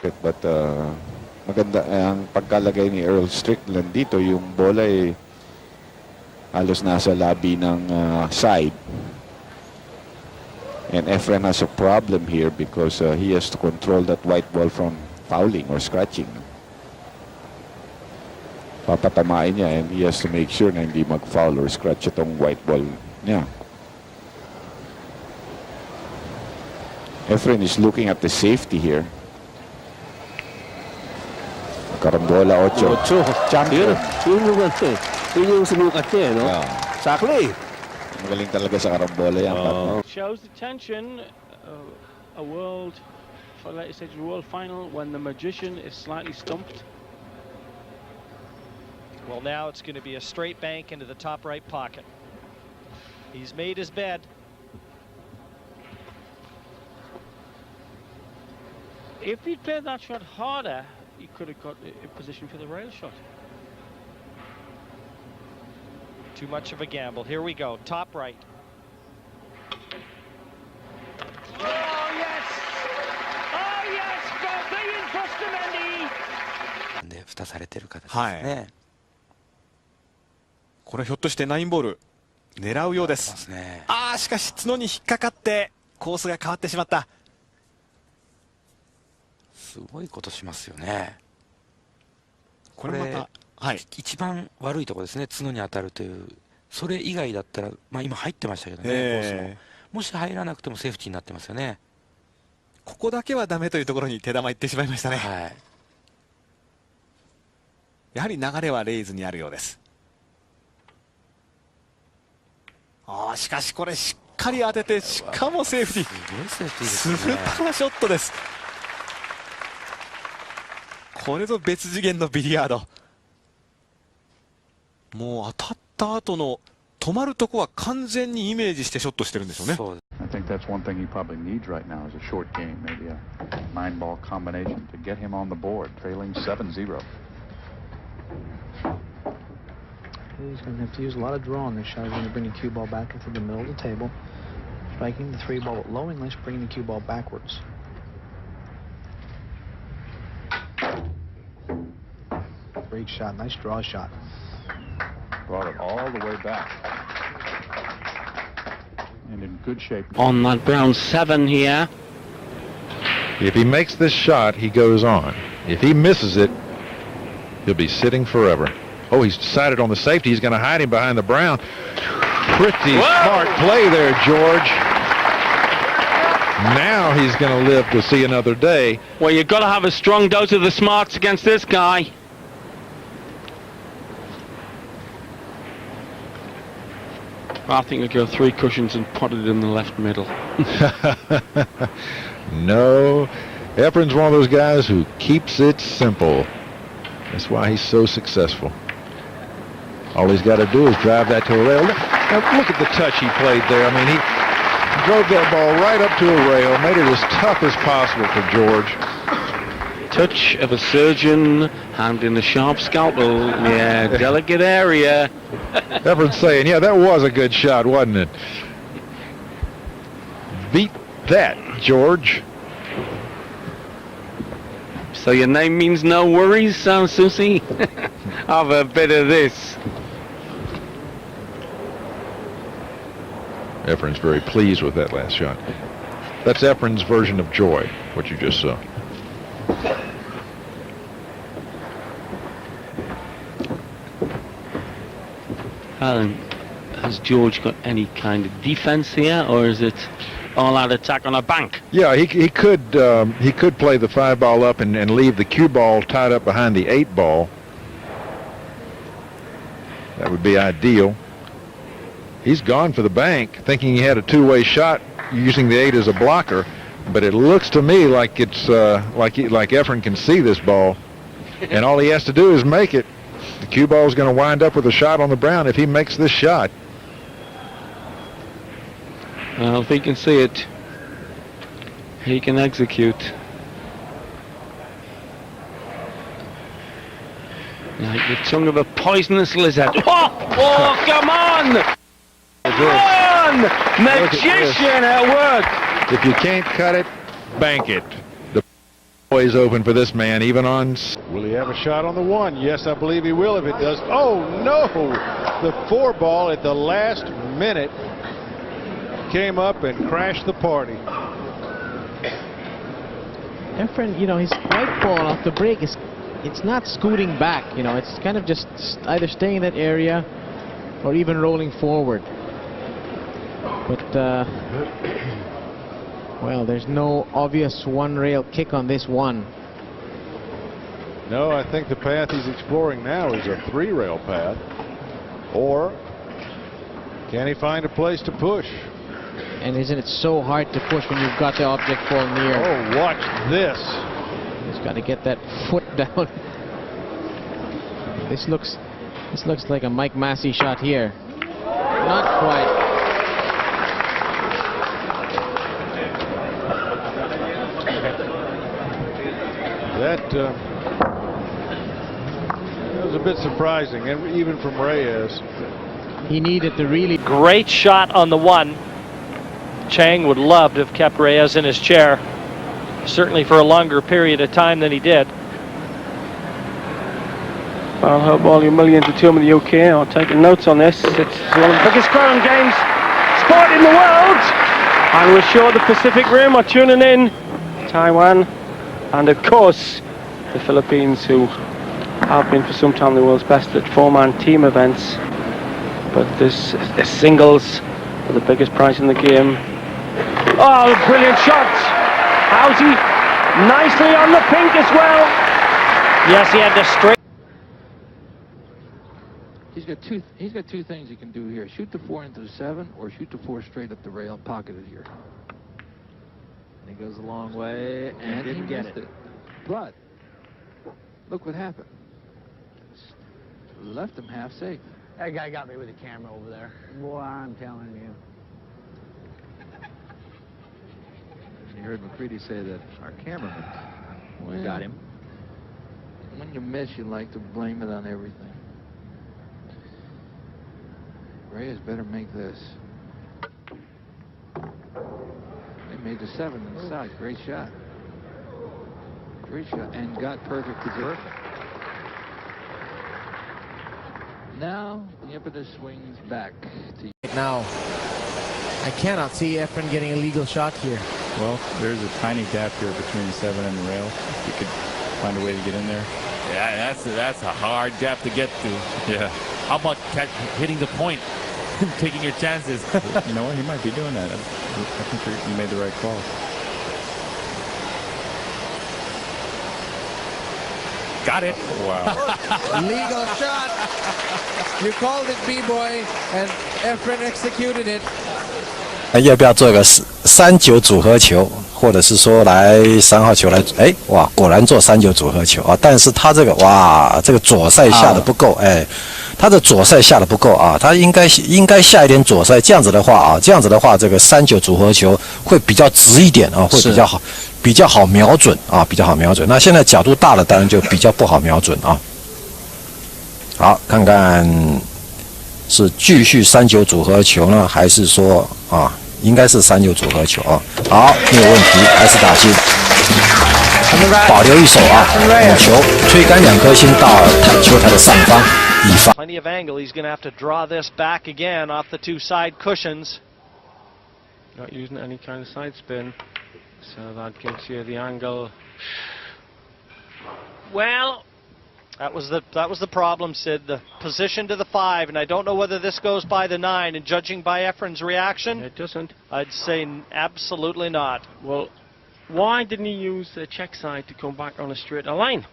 But maganda ang pagkalagay ni Earl Strickland dito. Yung bola ay halos nasa labi ng side. And Efren has a problem here because he has to control that white ball from fouling or scratching. Papatamain niya and he has to make sure na hindi mag-foul or scratch itong white ball niya. Efren is looking at the safety here. Karambola 8. Champion. Yun yung sumukat niya, no? Exactly. Magaling talaga sa karambola yan. Shows the tension. A world, for later stage world final, when the magician is slightly stumped. Well, now it's going to be a straight bank into the top right pocket. He's made his bed. If he'd played that shot harder, he could have got a position for the rail shot. Too much of a gamble. Here we go. Top right. Oh, yes! Oh, yes! Bobby Frostamendi! で蓋されてる形ですはいね。これひょっとして9ボール狙うようです。ああ、しかし角に引っかかってコースが変わってしまった。すごいことしますよね。これまた、はい、一番悪いところですね。角に当たるという。それ以外だったら、まあ今入ってましたけどね、コースも。もし入らなくてもセーフティーになってますよね。ここだけはダメというところに手玉いってしまいましたね。はい。やはり流れはレイズにあるようです。ああ、しかしこれしっかり当てて、しかもセーフティー。すごいセーフティーですね。スーパーショットです。これぞ別次元のビリヤード。もう当たった後の止まるとこは完全にイメージしてショットしてるんでしょうね。I think that's one thing he probably needs right now is a short game, maybe a 9-ball combination to get him on the board, trailing 7-0. He's going to have to use a lot of draw on this shot. He's going to bring the cue ball back into the middle of the table. Striking the 3-ball at low English, bringing the cue ball backwards. Great shot. Nice draw shot. Brought it all the way back. And in good shape. On that brown 7 here. If he makes this shot, he goes on. If he misses it, he'll be sitting forever. Oh, he's decided on the safety. He's going to hide him behind the brown. Pretty smart play there, George. Now he's going to live to see another day. Well, you've got to have a strong dose of the smarts against this guy. I think he'll go 3 cushions and pot it in the left middle. No. Efren's one of those guys who keeps it simple. That's why he's so successful. All he's got to do is drive that to a rail. Now look at the touch he played there. I mean, he drove that ball right up to a rail, made it as tough as possible for George. Touch of a surgeon, hand in a sharp scalpel. Yeah, delicate area. Efren's saying, yeah, that was a good shot, wasn't it? Beat that, George. So your name means no worries, Susie? Have a bit of this. Efren's very pleased with that last shot. That's Efren's version of joy, what you just saw. Alan, has George got any kind of defense here, or is it all-out attack on a bank? Yeah, he could play the 5-ball up and leave the cue ball tied up behind the 8-ball. That would be ideal. He's gone for the bank, thinking he had a two-way shot using the 8 as a blocker, but it looks to me like it's like Efren can see this ball, and all he has to do is make it. The cue ball is going to wind up with a shot on the brown if he makes this shot. Well, if he can see it, he can execute. Like the tongue of a poisonous lizard. Oh, come on! Come on! Magician at work! If you can't cut it, bank it. The Always open for this man, even on. Will he have a shot on the one? Yes, I believe he will if it does. Oh, no! The 4-ball at the last minute came up and crashed the party. Efren, you know, his white ball off the break it's not scooting back, you know, it's kind of just either staying in that area or even rolling forward. But, well, there's no obvious one-rail kick on this one. No, I think the path he's exploring now is a 3-rail path. Or can he find a place to push? And isn't it so hard to push when you've got the object fall near? Oh, watch this. He's got to get that foot down. This looks like a Mike Massey shot here. Not quite. That was a bit surprising, and even from Reyes. He needed to really... Great shot on the one. Chang would love to have kept Reyes in his chair, certainly for a longer period of time than he did. Well, I hope all you millions at home in the UK are taking notes on this. It's one of the biggest Crown Games sport in the world, and we're sure the Pacific Rim are tuning in. Taiwan, and of course the Philippines, who have been for some time the world's best at 4-man team events. But this singles are the biggest prize in the game. Oh, brilliant shot! Housie nicely on the pink as well. Yes, he had to straight. He's got two things he can do here: shoot the 4 into the 7, or shoot the 4 straight up the rail, pocketed here. And he goes a long way and didn't get it. But look what happened. Left him half safe. That guy got me with the camera over there. Boy, I'm telling you. You heard McCready say that our cameraman got him. When you miss, you like to blame it on everything. Reyes better make this. They made the 7 inside. Great shot. Great shot. And got perfect position. Now the impetus swings back to you. Now, I cannot see Efren getting a legal shot here. Well, there's a tiny gap here between the 7 and the rail. If you could find a way to get in there. Yeah, that's a hard gap to get to. Yeah. How about hitting the point, taking your chances? You know what? He might be doing that. I think you made the right call. Got it. Wow. Legal shot. You called it, B-boy, and Efren executed it. 要不要做个3-9组合球，或者是说来3号球来？哎，哇，果然做3-9组合球啊！但是他这个哇，这个左塞下的不够，哎，他的左塞下的不够啊，他应该下一点左塞，这样子的话，这个3-9组合球会比较直一点啊，会比较好瞄准啊，比较好瞄准。那现在角度大了，当然就比较不好瞄准啊。好，看看是继续3-9组合球呢，还是说啊？应该是3-9组合球啊，好，没有问题，还是打进，保留一手啊，母球推杆2颗星到球台的上方，以防。Plenty of angle. He's going to have to draw this back again off the 2 side cushions. Not using any kind of side spin, so that gives you the angle. Well, that was the problem, Sid. The position to the 5, and I don't know whether this goes by the 9. And judging by Efren's reaction, it doesn't. I'd say absolutely not. Well, why didn't he use the check side to come back on a straighter line?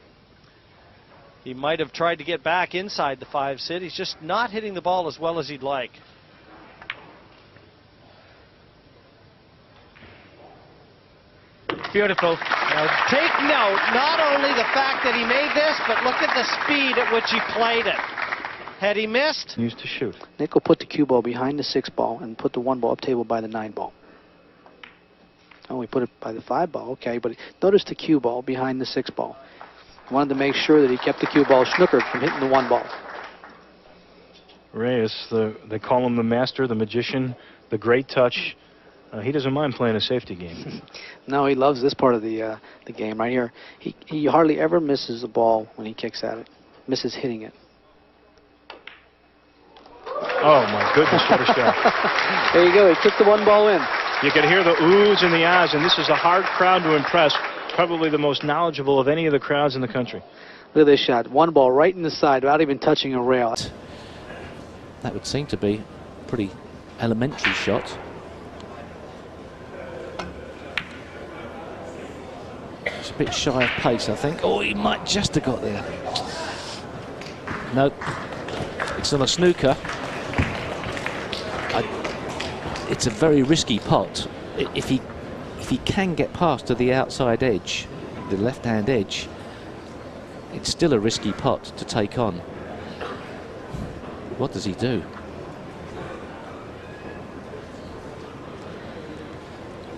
He might have tried to get back inside the 5, Sid. He's just not hitting the ball as well as he'd like. Beautiful. Now take note, not only the fact that he made this, but look at the speed at which he played it. Had he missed? Used to shoot. Nick will put the cue ball behind the 6 ball and put the 1 ball up table by the 9 ball. Oh, we put it by the 5 ball, okay, but notice the cue ball behind the 6 ball. He wanted to make sure that he kept the cue ball snookered from hitting the 1 ball. Reyes, they call him the master, the magician, the great touch. He doesn't mind playing a safety game. No, he loves this part of the game right here. He hardly ever misses the ball when he kicks at it. Misses hitting it. Oh my goodness, what a shot. There you go, he kicked the one ball in. You can hear the oohs and the ahs, and this is a hard crowd to impress. Probably the most knowledgeable of any of the crowds in the country. Look at this shot. One ball right in the side without even touching a rail. That would seem to be a pretty elementary shot. It's a bit shy of pace, I think. Oh, he might just have got there. Nope. It's on a snooker. It's a very risky pot. If he can get past to the outside edge, the left-hand edge, it's still a risky pot to take on. What does he do?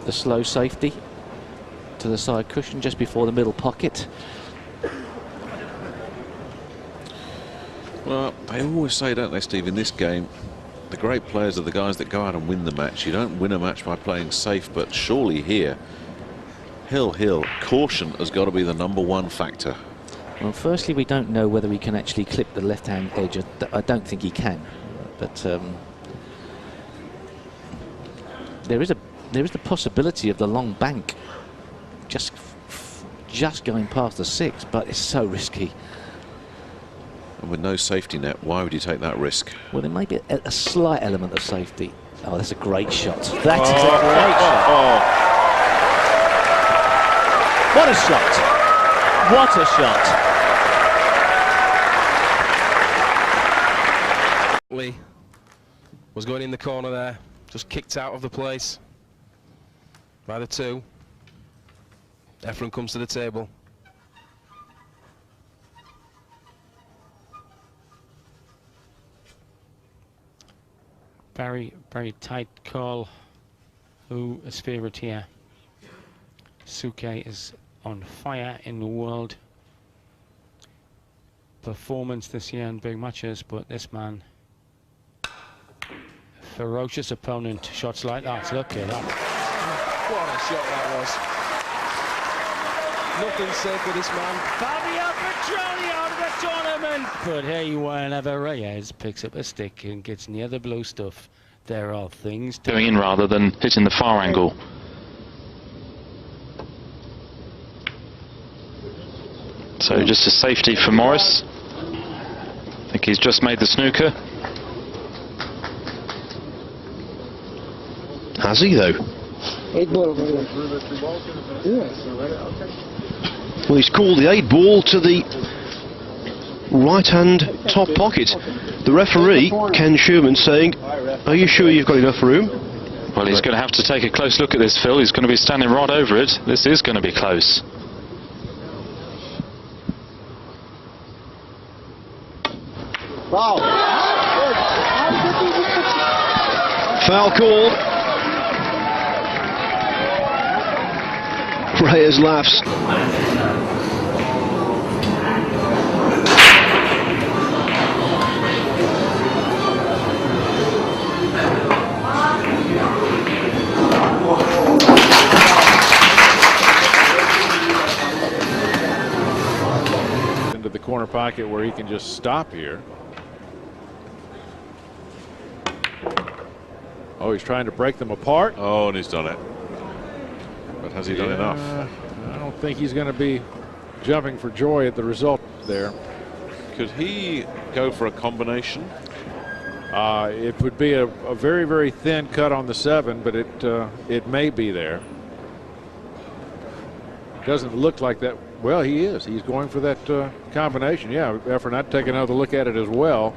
The slow safety to the side cushion just before the middle pocket. Well, they always say, don't they, Steve, in this game, the great players are the guys that go out and win the match. You don't win a match by playing safe, but surely here, Hill, caution has got to be the #1 factor. Well, firstly, we don't know whether he can actually clip the left-hand edge. I don't think he can, but there is the possibility of the long bank just going past the 6, but it's so risky. And with no safety net, why would you take that risk? Well, there may be a slight element of safety. Oh, that's a great shot. That is a great shot. What a shot! What a shot! Lee was going in the corner there, just kicked out of the place by the 2. Efren comes to the table. Very tight call. Who is favourite here? Suke is on fire in the world performance this year in big matches, but this man, ferocious opponent. Shots like that. Look at that. What a shot that was. Nothing said for this man. Fabio Petroni out of the tournament. But hey, whenever Reyes picks up a stick and gets near the blue stuff, there are things going in rather than hitting the far angle. So just a safety for Morris. I think he's just made the snooker. Has he though? 8 ball. Well, he's called the 8 ball to the right-hand top pocket. The referee, Ken Sherman, saying, are you sure you've got enough room? Well, he's going to have to take a close look at this, Phil. He's going to be standing right over it. This is going to be close. Wow. Foul call. Reyes laughs. Into the corner pocket where he can just stop here. Oh, he's trying to break them apart. Oh, and he's done it. But has he done enough? I don't think he's going to be jumping for joy at the result there. Could he go for a combination? It would be a very, very thin cut on the 7, but it may be there. Doesn't look like that. Well, he is. He's going for that combination. Yeah, Efren, I'd take another look at it as well.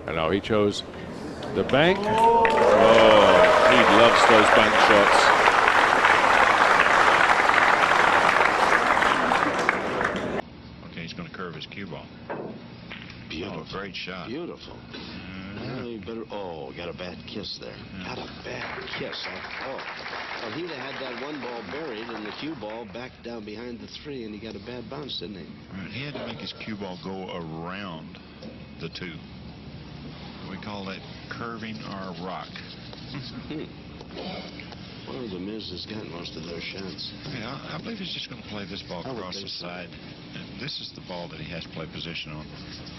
I know he chose the bank. Oh, he loves those bank shots. Okay, he's going to curve his cue ball. Beautiful. Oh, great shot. Beautiful. Oh, got a bad kiss there. Got a bad kiss. Oh. Well, he'd have had that 1 ball buried and the cue ball back down behind the 3, and he got a bad bounce, didn't he? Right, he had to make his cue ball go around the two. We call that curving our rock. Well, the Miz has got most of those shots. Yeah, I believe he's just going to play this ball across the side. And this is the ball that he has to play position on.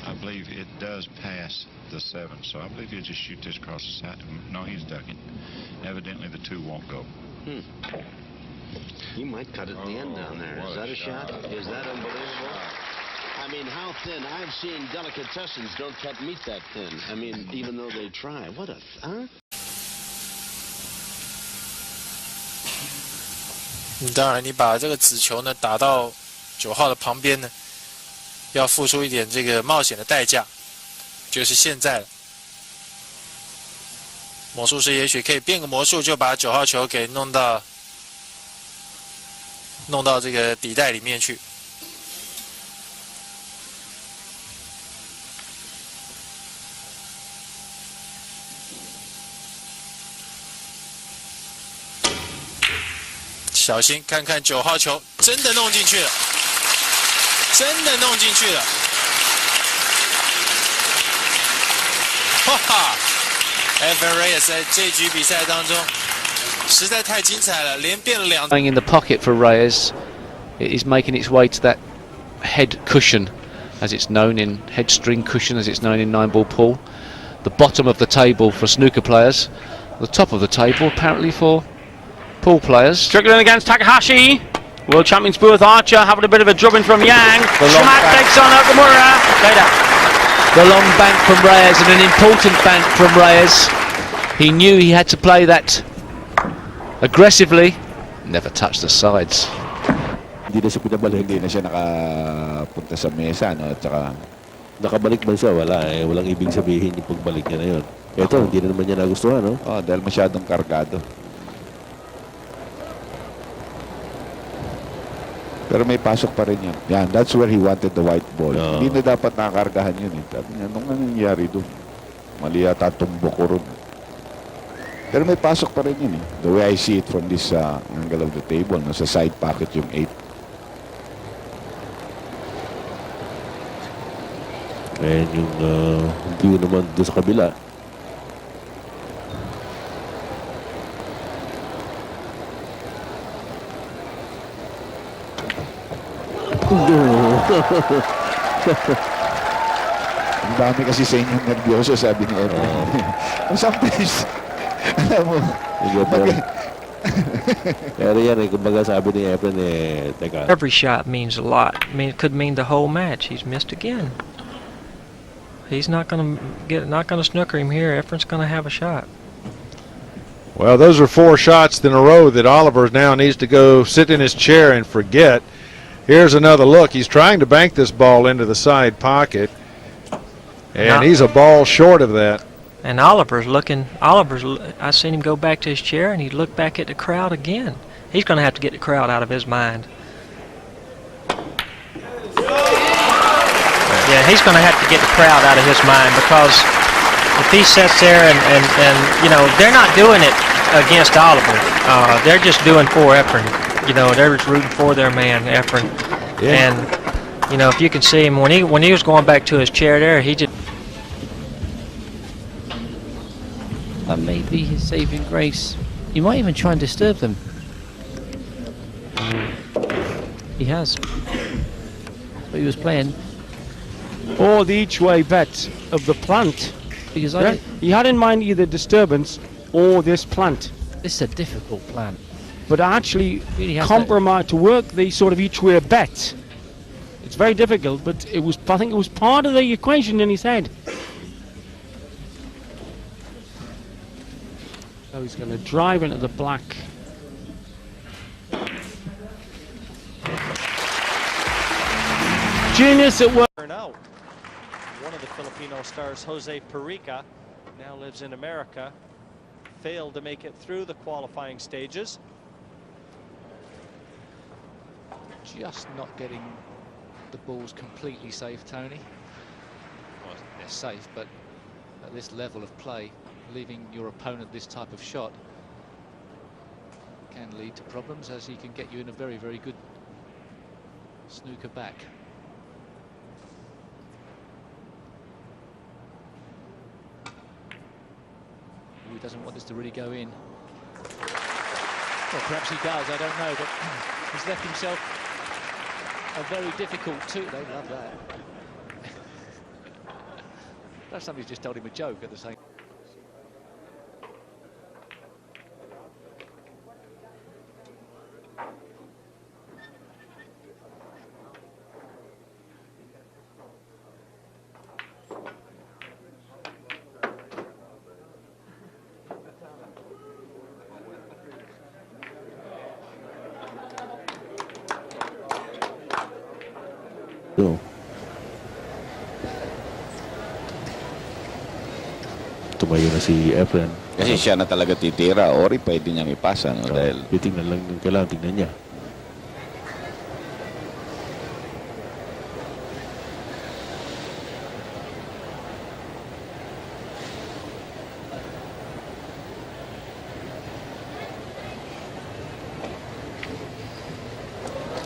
I believe it does pass the 7, so I believe he'll just shoot this across the side. No, he's ducking. Evidently, the 2 won't go. He might cut it at the end down there. Is that a shot? Is that unbelievable? I mean, how thin? I've seen delicatessens don't cut meat that thin. I mean, even though they try. What a... Huh? 当然，你把这个子球呢打到9号的旁边呢，要付出一点这个冒险的代价，就是现在了。魔术师也许可以变个魔术，就把9号球给弄到这个底袋里面去。小心，看看9号球真的弄进去了，真的弄进去了！哈哈 ，Efren Reyes 在这局比赛当中实在太精彩了，连变了2。Going in the pocket for Reyes, it is making its way to that head cushion, as it's known in head string cushion, as it's known in 9-ball pool. The bottom of the table for snooker players, the top of the table apparently for pool players. Strickland against Takahashi. World champions Booth Archer having a bit of a drubbing from Yang. Schmack takes on Okamura. The long bank from Reyes, and an important bank from Reyes. He knew he had to play that aggressively. Never touched the sides. Hindi na siya pinabalik. Hindi na siya nakapunta sa mesa, no? At saka nakabalik man siya, wala eh. Walang ibig sabihin yung pagbalik niya na yun. Ito, hindi na naman niya nagustuhan, no? Dahil masyadong kargado. Pero may pasok pa rin yan. Yan, that's where he wanted the white ball. Hindi na dapat nakakargahan yun. Sabi niya, anong nangyayari doon? Mali yata tumbok ko ron. Pero may pasok pa rin yun. The way I see it from this angle of the table, nasa side pocket yung 8. And yung view naman doon sa kabila. Ang dami kasi sa inyong nervyoso, sabi ni Efren. Sometimes, alam mo, pero yan eh, kumbaga sabi ni Efren teka. Every shot means a lot. I mean, it could mean the whole match. He's missed again. He's not going to snooker him here. Efren's going to have a shot. Well, those are 4 shots in a row that Oliver now needs to go sit in his chair and forget. Here's another look. He's trying to bank this ball into the side pocket, and he's a ball short of that. And Oliver's, I seen him go back to his chair, and he looked back at the crowd again. He's going to have to get the crowd out of his mind. Yeah, he's going to have to get the crowd out of his mind, because if he sits there and you know, they're not doing it against Oliver. They're just doing for Efren. You know, they're just rooting for their man, Efren. Yeah. And, you know, if you can see him, when he was going back to his chair there, he just... That may be his saving grace. He might even try and disturb them. He has. But he was playing. Or the each-way bet of the plant. Because he had in mind either disturbance or this plant. This is a difficult plant. But actually really compromise to work the sort of each-way bet. It's very difficult, but it was, I think it was part of the equation in his head. So he's going to drive into the black. Genius at work. Out. One of the Filipino stars, Jose Perica, now lives in America, failed to make it through the qualifying stages. Just not getting the balls completely safe, Tony. Well, they're safe, but at this level of play, leaving your opponent this type of shot can lead to problems, as he can get you in a very, very good snooker back. doesn't want this to really go in. Well, perhaps he does, I don't know, but he's left himself a very difficult two. They love that. Perhaps somebody's just told him a joke at the same. Tumayo na si Efren. Kasi siya na talaga titira. Ori pwede niyang ipasa. No? Dahil titingnan lang yung kailangan. Tingnan niya.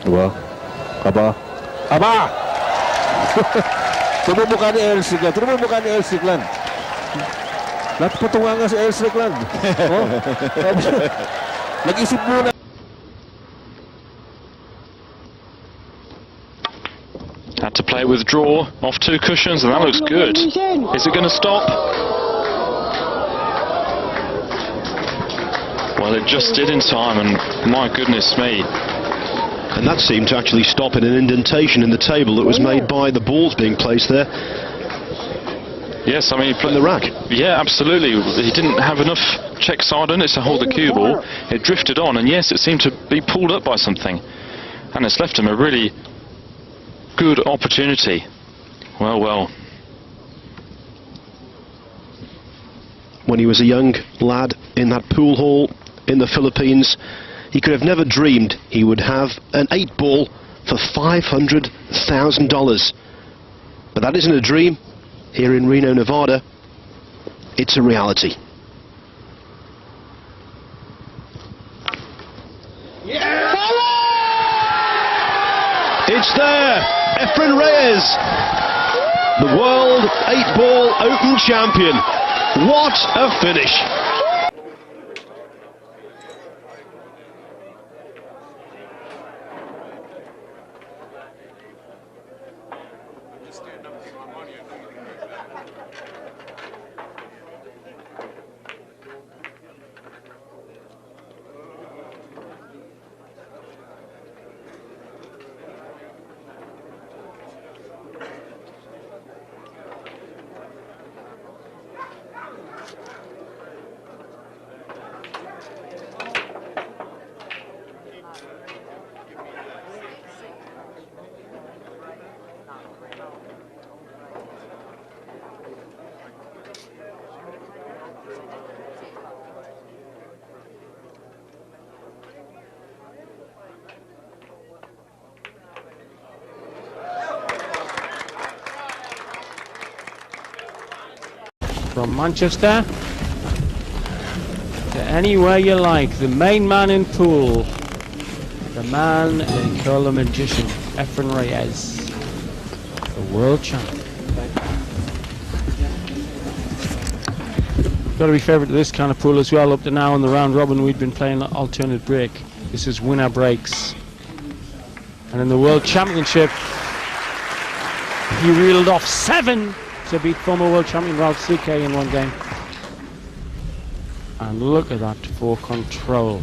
Aba. Aba. Aba! Tignan mo mukha ni Earl Strickland. Tignan mo mukha ni Earl Strickland. Natutunga nga si Earl Strickland. Oh. Nag-isip muna. Had to play it with draw off 2 cushions, and that looks good. Is it going to stop? Well, it just did in time, and my goodness me. And that seemed to actually stop in an indentation in the table that was made by the balls being placed there. Yes, I mean, he played the rack. Yeah, absolutely. He didn't have enough check side on it to hold the cue ball. It drifted on, and yes, it seemed to be pulled up by something. And it's left him a really good opportunity. Well, well. When he was a young lad in that pool hall in the Philippines, he could have never dreamed he would have an 8-ball for $500,000. But that isn't a dream. Here in Reno, Nevada, it's a reality. Yeah! It's there! Efren Reyes, the World 8-Ball Open Champion. What a finish! From Manchester to anywhere you like, the main man in pool, the man they call the magician, Efren Reyes, the world champion. Got to be favourite to this kind of pool as well. Up to now in the round robin we've been playing alternate break. This is winner breaks. And in the World Championship he reeled off 7 to beat former world champion Ralph Suke in one game. And look at that for control.